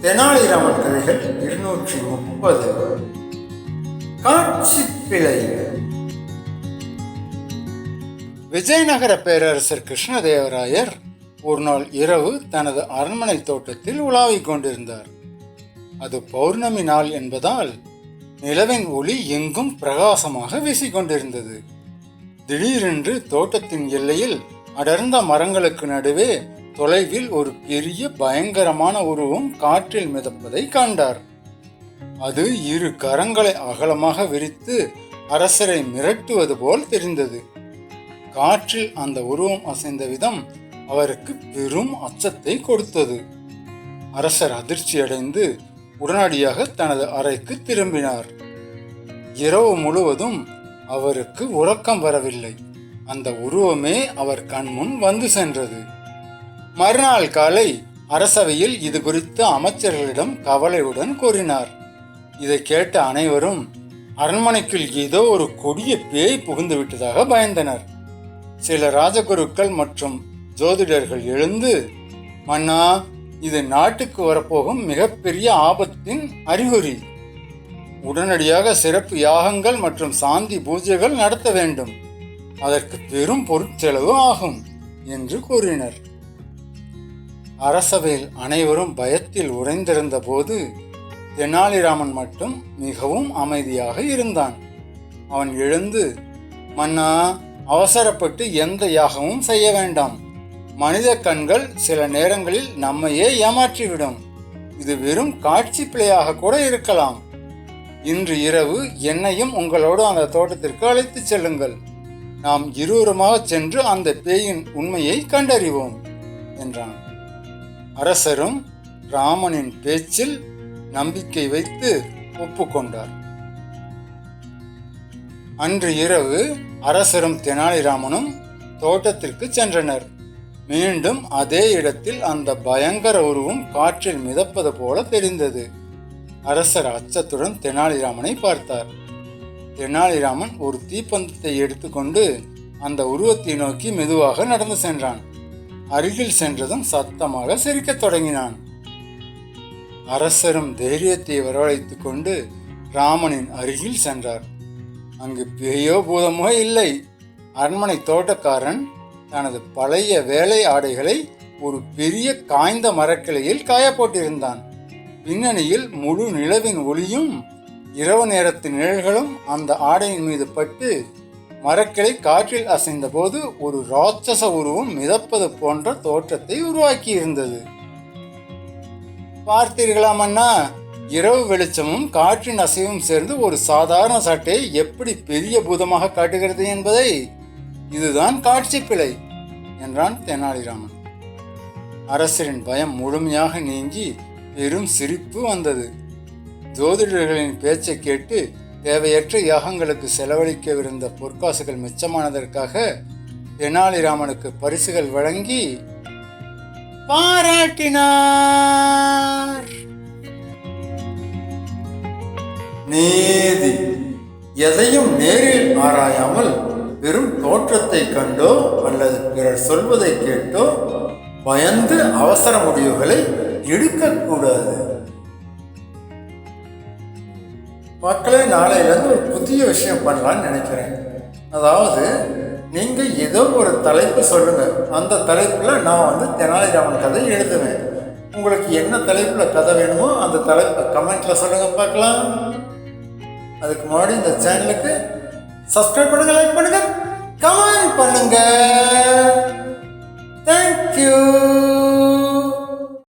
தெனாலிராமன் கதைகள் 230. காட்சி பிழை. விஜயநகர பேரரசர் கிருஷ்ணதேவராயர் ஒரு நாள் இரவு தனது அரண்மனை தோட்டத்தில் உலாவிக் கொண்டிருந்தார். அது பௌர்ணமி நாள் என்பதால் நிலவின் ஒளி எங்கும் பிரகாசமாக வீசிக்கொண்டிருந்தது. திடீரென்று தோட்டத்தின் எல்லையில் அடர்ந்த மரங்களுக்கு நடுவே தொலைவில் ஒரு பெரிய பயங்கரமான உருவம் காற்றில் மிதப்பதை கண்டார். அது 2 கரங்களை அகலமாக விரித்து அரசரை மிரட்டுவது போல் தெரிந்தது. காற்றில் அந்த உருவம் அசைந்த விதம் அவருக்கு பெரும் அச்சத்தை கொடுத்தது. அரசர் அதிர்ச்சியடைந்து உடனடியாக தனது அறைக்கு திரும்பினார். இரவு முழுவதும் அவருக்கு உறக்கம் வரவில்லை. அந்த உருவமே அவர் கண்முன் வந்து சென்றது. மறுநாள் காலை அரசவையில் இது குறித்து அமைச்சர்களிடம் கவலையுடன் கூறினார். இதை கேட்ட அனைவரும் அரண்மனைக்குள் ஏதோ ஒரு கொடிய பேய் புகுந்து விட்டதாக பயந்தனர். சில ராஜகுருக்கள் மற்றும் ஜோதிடர்கள் எழுந்து, மன்னா, இது நாட்டுக்கு வரப்போகும் மிகப்பெரிய ஆபத்தின் அறிகுறி. உடனடியாக சிறப்பு யாகங்கள் மற்றும் சாந்தி பூஜைகள் நடத்த வேண்டும். அதற்கு பெரும் பொருட்செலவு ஆகும் என்று கூறினர். அரசவையில் அனைவரும் பயத்தில் உறைந்திருந்த போது தெனாலிராமன் மட்டும் மிகவும் அமைதியாக இருந்தான். அவன் எழுந்து, மன்னா, அவசரப்பட்டு எந்த யாகமும் செய்ய வேண்டாம். மனித கண்கள் சில நேரங்களில் நம்மையே ஏமாற்றிவிடும். இது வெறும் காட்சி பிழையாக கூட இருக்கலாம். இன்று இரவு என்னையும் உங்களோடு அந்த தோட்டத்திற்கு அழைத்து செல்லுங்கள். நாம் இருவருமாக சென்று அந்த பேயின் உண்மையை கண்டறிவோம் என்றான். அரசரும் ராமனின் பேச்சில் நம்பிக்கை வைத்து ஒப்புக்கொண்டார். அன்று இரவு அரசரும் தெனாலிராமனும் தோட்டத்திற்கு சென்றனர். மீண்டும் அதே இடத்தில் அந்த பயங்கர உருவம் காற்றில் மிதப்பது போல தெரிந்தது. அரசர் அச்சத்துடன் தெனாலிராமனை பார்த்தார். தெனாலிராமன் ஒரு தீப்பந்தத்தை எடுத்துக்கொண்டு அந்த உருவத்தை நோக்கி மெதுவாக நடந்து சென்றான். அருகில் சென்றதும் சத்தமாக சிரிக்கத் தொடங்கினான். அரசரும் தைரியத்தை வரவழைத்துக் கொண்டு ராமனின் அருகில் சென்றார். அங்கு பேயோ பூதமோ இல்லை. அரண்மனை தோட்டக்காரன் தனது பழைய வேலை ஆடைகளை ஒரு பெரிய காய்ந்த மரக்கிளையில் காயப்போட்டிருந்தான். பின்னணியில் முழு நிலவின் ஒளியும் இரவு நேரத்து நிழல்களும் அந்த ஆடையின் மீது பட்டு மரக்கிளை காற்றில் அசைந்த போது ஒரு ராட்சச உருவம் மிதப்பது போன்ற தோற்றத்தை உருவாக்கி இருந்தது. பார்த்தீர்களா மன்னா, இரவு வெளிச்சமும் காற்றின் அசைவும் சேர்ந்து ஒரு சாதாரண சட்டையை எப்படி பெரிய பூதமாக காட்டுகிறது என்பதை. இதுதான் காட்சி பிழை என்றான் தெனாலிராமன். அரசரின் பயம் முழுமையாக நீங்கி பெரும் சிரிப்பு வந்தது. ஜோதிடர்களின் பேச்சை கேட்டு தேவையற்ற யாகங்களுக்கு செலவழிக்கவிருந்த பொற்காசுகள் மிச்சமானதற்காக தெனாலிராமனுக்கு பரிசுகள் வழங்கி பாராட்டினார். நீதி. எதையும் நேரில் ஆராயாமல் வெறும் தோற்றத்தை கண்டோ அல்லது பிறர் சொல்வதை கேட்டோ பயந்து அவசர முடிவுகளை எடுக்கக்கூடாது. மக்களே, நாளையிலேருந்து ஒரு புதிய விஷயம் பண்ணலான்னு நினைக்கிறேன். அதாவது, நீங்கள் ஏதோ ஒரு தலைப்பு சொல்லுங்கள். அந்த தலைப்பில் நான் தெனாலிராமன் கதை எழுதுவேன். உங்களுக்கு என்ன தலைப்பில் கதை வேணுமோ அந்த தலைப்பை கமெண்ட்டில் சொல்லுங்கள் பார்க்கலாம். அதுக்கு முன்னாடி இந்த சேனலுக்கு சப்ஸ்கிரைப் பண்ணுங்கள், லைக் பண்ணுங்கள், கமெண்ட் பண்ணுங்கள்.